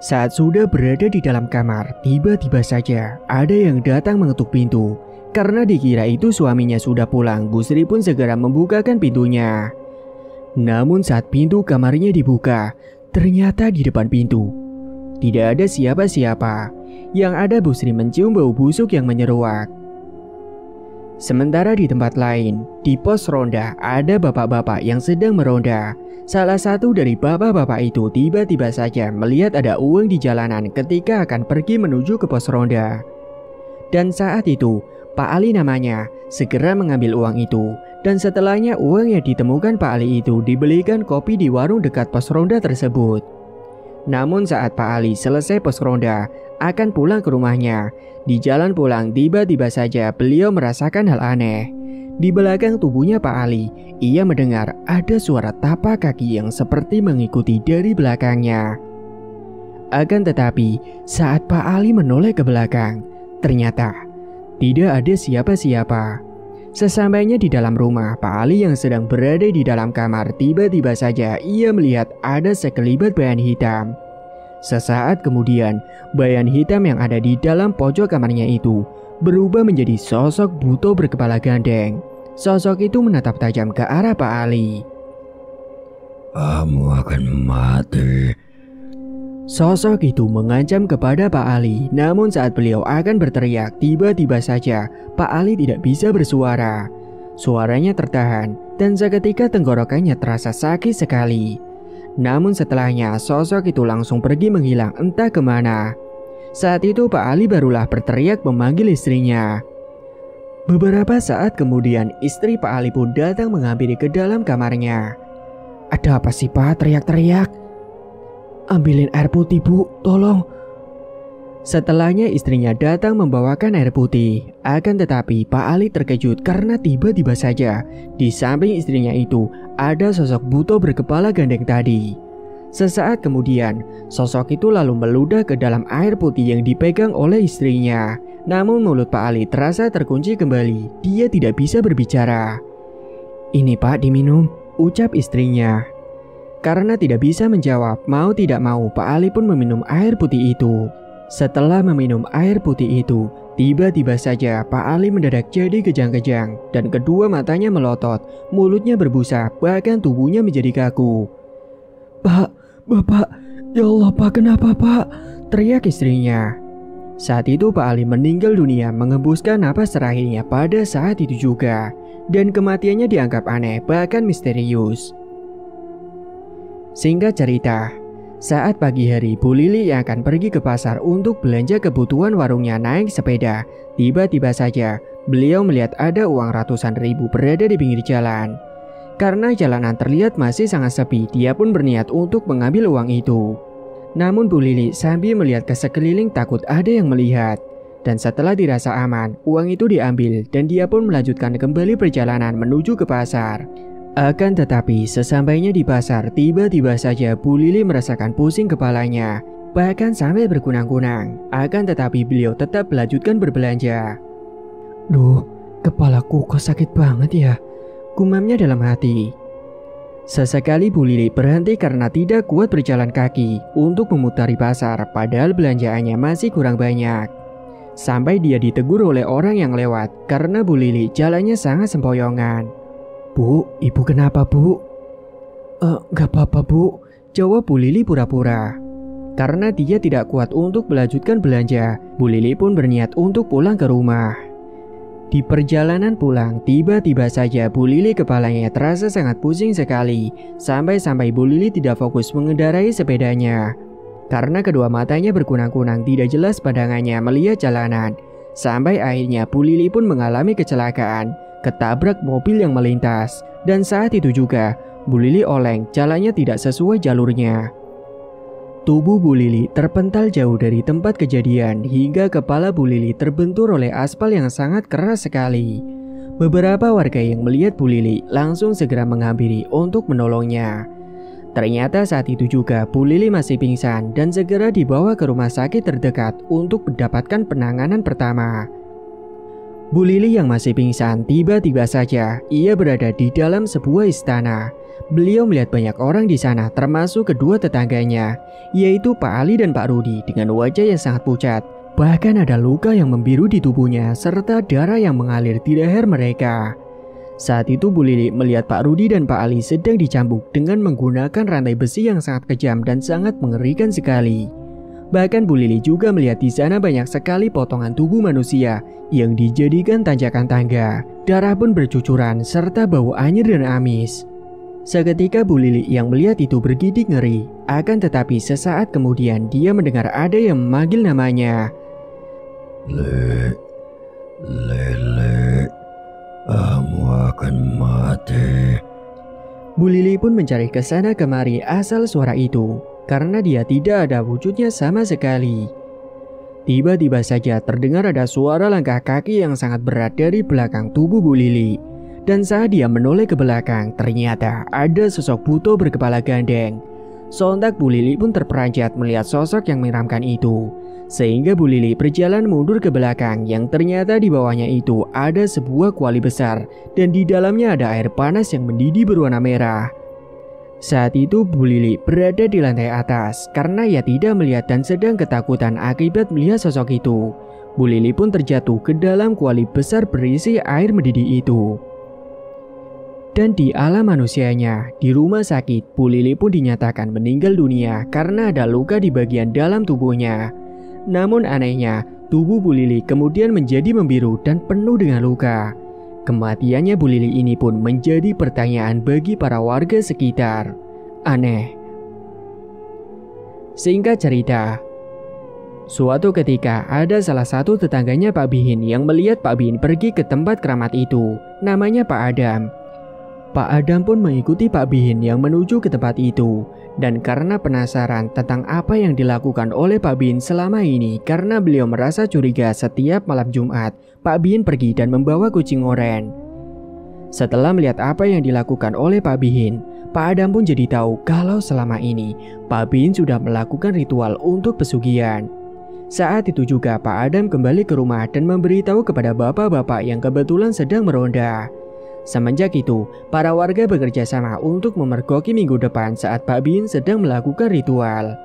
Saat sudah berada di dalam kamar, tiba-tiba saja ada yang datang mengetuk pintu. Karena dikira itu suaminya sudah pulang, Bu Sri pun segera membukakan pintunya. Namun saat pintu kamarnya dibuka, ternyata di depan pintu tidak ada siapa-siapa. Yang ada Bu Sri mencium bau busuk yang menyeruak. Sementara di tempat lain, di pos ronda ada bapak-bapak yang sedang meronda. Salah satu dari bapak-bapak itu tiba-tiba saja melihat ada uang di jalanan ketika akan pergi menuju ke pos ronda. Dan saat itu, Pak Ali namanya, segera mengambil uang itu. Dan setelahnya uang yang ditemukan Pak Ali itu dibelikan kopi di warung dekat pos ronda tersebut. Namun saat Pak Ali selesai pos ronda, akan pulang ke rumahnya. Di jalan pulang tiba-tiba saja beliau merasakan hal aneh. Di belakang tubuhnya Pak Ali, ia mendengar ada suara tapak kaki yang seperti mengikuti dari belakangnya. Akan tetapi, saat Pak Ali menoleh ke belakang, ternyata tidak ada siapa-siapa. Sesampainya di dalam rumah, Pak Ali yang sedang berada di dalam kamar tiba-tiba saja ia melihat ada sekelibat bayangan hitam. Sesaat kemudian, bayangan hitam yang ada di dalam pojok kamarnya itu berubah menjadi sosok buto berkepala gandeng. Sosok itu menatap tajam ke arah Pak Ali.
Kamu akan mati.
Sosok itu mengancam kepada Pak Ali, namun saat beliau akan berteriak, tiba-tiba saja Pak Ali tidak bisa bersuara. Suaranya tertahan dan seketika tenggorokannya terasa sakit sekali. Namun setelahnya sosok itu langsung pergi menghilang entah kemana. Saat itu Pak Ali barulah berteriak memanggil istrinya. Beberapa saat kemudian istri Pak Ali pun datang menghampiri ke dalam kamarnya. Ada apa sih Pak, teriak-teriak? Ambilin air putih Bu, tolong. Setelahnya istrinya datang membawakan air putih. Akan tetapi Pak Ali terkejut karena tiba-tiba saja di samping istrinya itu ada sosok buto berkepala gandeng tadi. Sesaat kemudian sosok itu lalu meludah ke dalam air putih yang dipegang oleh istrinya. Namun mulut Pak Ali terasa terkunci kembali. Dia tidak bisa berbicara. Ini Pak, diminum, ucap istrinya. Karena tidak bisa menjawab, mau tidak mau Pak Ali pun meminum air putih itu. Setelah meminum air putih itu, tiba-tiba saja Pak Ali mendadak jadi kejang-kejang dan kedua matanya melotot, mulutnya berbusa, bahkan tubuhnya menjadi kaku. Pak, Bapak, ya Allah Pak, kenapa Pak? Teriak istrinya. Saat itu Pak Ali meninggal dunia mengembuskan napas terakhirnya pada saat itu juga. Dan kematiannya dianggap aneh, bahkan misterius. Singkat cerita, saat pagi hari Bu Lili yang akan pergi ke pasar untuk belanja kebutuhan warungnya naik sepeda. Tiba-tiba saja beliau melihat ada uang ratusan ribu berada di pinggir jalan. Karena jalanan terlihat masih sangat sepi, dia pun berniat untuk mengambil uang itu. Namun Bu Lili sambil melihat ke sekeliling takut ada yang melihat. Dan setelah dirasa aman, uang itu diambil dan dia pun melanjutkan kembali perjalanan menuju ke pasar. Akan tetapi sesampainya di pasar, tiba-tiba saja Bu Lili merasakan pusing kepalanya, bahkan sampai berkunang-kunang. Akan tetapi beliau tetap melanjutkan berbelanja. Duh, kepalaku kok sakit banget ya, gumamnya dalam hati. Sesekali Bu Lili berhenti karena tidak kuat berjalan kaki untuk memutari pasar, padahal belanjaannya masih kurang banyak. Sampai dia ditegur oleh orang yang lewat karena Bu Lili jalannya sangat sempoyongan. "Bu, ibu kenapa bu?" Gak apa-apa bu," jawab Bu Lili pura-pura. Karena dia tidak kuat untuk melanjutkan belanja, Bu Lili pun berniat untuk pulang ke rumah. Di perjalanan pulang, tiba-tiba saja Bu Lili kepalanya terasa sangat pusing sekali. Sampai-sampai Bu Lili tidak fokus mengendarai sepedanya. Karena kedua matanya berkunang-kunang tidak jelas pandangannya melihat jalanan. Sampai akhirnya Bu Lili pun mengalami kecelakaan, ketabrak mobil yang melintas. Dan saat itu juga, Bu Lili oleng, jalannya tidak sesuai jalurnya. Tubuh Bu Lili terpental jauh dari tempat kejadian hingga kepala Bu Lili terbentur oleh aspal yang sangat keras sekali. Beberapa warga yang melihat Bu Lili langsung segera menghampiri untuk menolongnya. Ternyata saat itu juga Bu Lili masih pingsan dan segera dibawa ke rumah sakit terdekat untuk mendapatkan penanganan pertama. Bu Lili yang masih pingsan tiba-tiba saja ia berada di dalam sebuah istana. Beliau melihat banyak orang di sana termasuk kedua tetangganya, yaitu Pak Ali dan Pak Rudi dengan wajah yang sangat pucat. Bahkan ada luka yang membiru di tubuhnya serta darah yang mengalir di leher mereka. Saat itu Bu Lili melihat Pak Rudi dan Pak Ali sedang dicambuk dengan menggunakan rantai besi yang sangat kejam dan sangat mengerikan sekali. Bahkan Bu Lili juga melihat di sana banyak sekali potongan tubuh manusia yang dijadikan tanjakan tangga. Darah pun bercucuran serta bau anyir dan amis. Seketika Bu Lili yang melihat itu bergidik ngeri. Akan tetapi sesaat kemudian dia mendengar ada yang memanggil namanya.
Lele, kamu akan mati.
Bu Lili pun mencari ke sana kemari asal suara itu, karena dia tidak ada wujudnya sama sekali. Tiba-tiba saja terdengar ada suara langkah kaki yang sangat berat dari belakang tubuh Bu Lili. Dan saat dia menoleh ke belakang, ternyata ada sosok buto berkepala gandeng. Sontak Bu Lili pun terperanjat melihat sosok yang menyeramkan itu. Sehingga Bu Lili berjalan mundur ke belakang yang ternyata di bawahnya itu ada sebuah kuali besar. Dan di dalamnya ada air panas yang mendidih berwarna merah. Saat itu Bu Lili berada di lantai atas karena ia tidak melihat dan sedang ketakutan akibat melihat sosok itu. Bu Lili pun terjatuh ke dalam kuali besar berisi air mendidih itu. Dan di alam manusianya, di rumah sakit, Bu Lili pun dinyatakan meninggal dunia karena ada luka di bagian dalam tubuhnya. Namun anehnya, tubuh Bu Lili kemudian menjadi membiru dan penuh dengan luka. Kematiannya Bu Lili ini pun menjadi pertanyaan bagi para warga sekitar. Aneh. Singkat cerita, suatu ketika ada salah satu tetangganya Pak Bihin yang melihat Pak Bihin pergi ke tempat keramat itu. Namanya Pak Adam. Pak Adam pun mengikuti Pak Bihin yang menuju ke tempat itu. Dan karena penasaran tentang apa yang dilakukan oleh Pak Bihin selama ini, karena beliau merasa curiga setiap malam Jumat, Pak Bihin pergi dan membawa kucing oren. Setelah melihat apa yang dilakukan oleh Pak Bihin, Pak Adam pun jadi tahu kalau selama ini Pak Bihin sudah melakukan ritual untuk pesugihan. Saat itu juga Pak Adam kembali ke rumah dan memberitahu kepada bapak-bapak yang kebetulan sedang meronda. Semenjak itu, para warga bekerja sama untuk memergoki minggu depan saat Pak Bihin sedang melakukan ritual.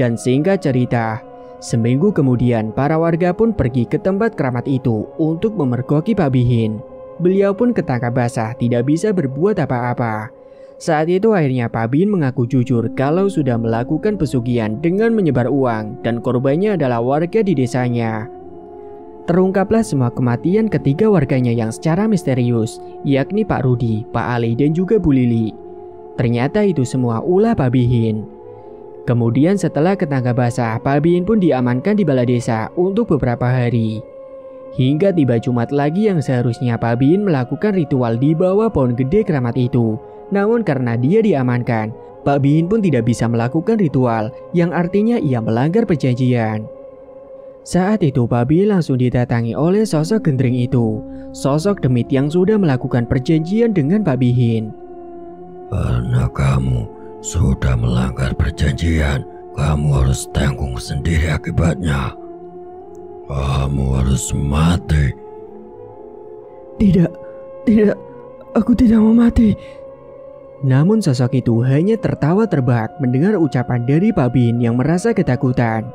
Dan singkat cerita, seminggu kemudian para warga pun pergi ke tempat keramat itu untuk memergoki Pak Bihin. Beliau pun ketangkap basah tidak bisa berbuat apa-apa. Saat itu akhirnya Pak Bihin mengaku jujur kalau sudah melakukan pesugihan dengan menyebar uang dan korbannya adalah warga di desanya. Terungkaplah semua kematian ketiga warganya yang secara misterius, yakni Pak Rudi, Pak Ali dan juga Bu Lili. Ternyata itu semua ulah Pak Bihin. Kemudian setelah ketangkap basah, Pak Bihin pun diamankan di balai desa untuk beberapa hari. Hingga tiba Jumat lagi yang seharusnya Pak Bihin melakukan ritual di bawah pohon gede keramat itu. Namun karena dia diamankan, Pak Bihin pun tidak bisa melakukan ritual, yang artinya ia melanggar perjanjian. Saat itu Pak Bihin langsung didatangi oleh sosok gendring itu, sosok demit yang sudah melakukan perjanjian dengan Pak Bihin.
Karena kamu sudah melanggar perjanjian, kamu harus tanggung sendiri akibatnya. Kamu harus mati.
Tidak, aku tidak mau mati. Namun sosok itu hanya tertawa terbahak mendengar ucapan dari Pak Bihin yang merasa ketakutan.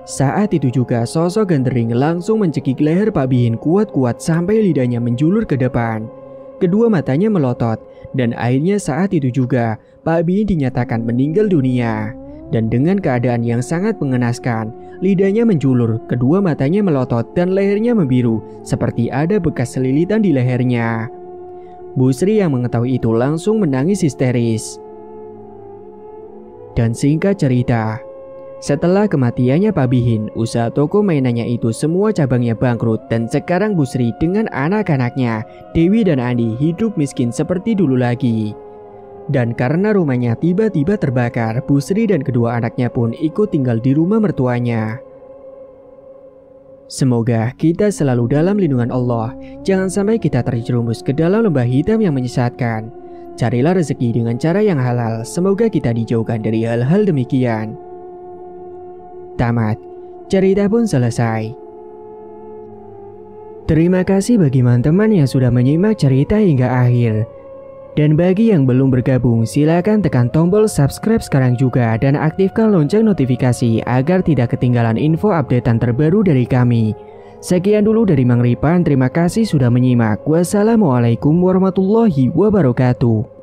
Saat itu juga sosok gendering langsung mencekik leher Pak Bihin kuat-kuat sampai lidahnya menjulur ke depan. Kedua matanya melotot dan akhirnya saat itu juga Pak Bihin dinyatakan meninggal dunia. Dan dengan keadaan yang sangat mengenaskan, lidahnya menjulur, kedua matanya melotot dan lehernya membiru seperti ada bekas selilitan di lehernya. Bu Sri yang mengetahui itu langsung menangis histeris. Dan singkat cerita, setelah kematiannya Pak Bihin, usaha toko mainannya itu semua cabangnya bangkrut dan sekarang Bu Sri dengan anak-anaknya, Dewi dan Andi hidup miskin seperti dulu lagi. Dan karena rumahnya tiba-tiba terbakar, Bu Sri dan kedua anaknya pun ikut tinggal di rumah mertuanya. Semoga kita selalu dalam lindungan Allah. Jangan sampai kita terjerumus ke dalam lembah hitam yang menyesatkan. Carilah rezeki dengan cara yang halal. Semoga kita dijauhkan dari hal-hal demikian. Tamat. Cerita pun selesai. Terima kasih bagi teman-teman yang sudah menyimak cerita hingga akhir. Dan bagi yang belum bergabung, silakan tekan tombol subscribe sekarang juga dan aktifkan lonceng notifikasi agar tidak ketinggalan info updatean terbaru dari kami. Sekian dulu dari Mang Ripan, terima kasih sudah menyimak. Wassalamualaikum warahmatullahi wabarakatuh.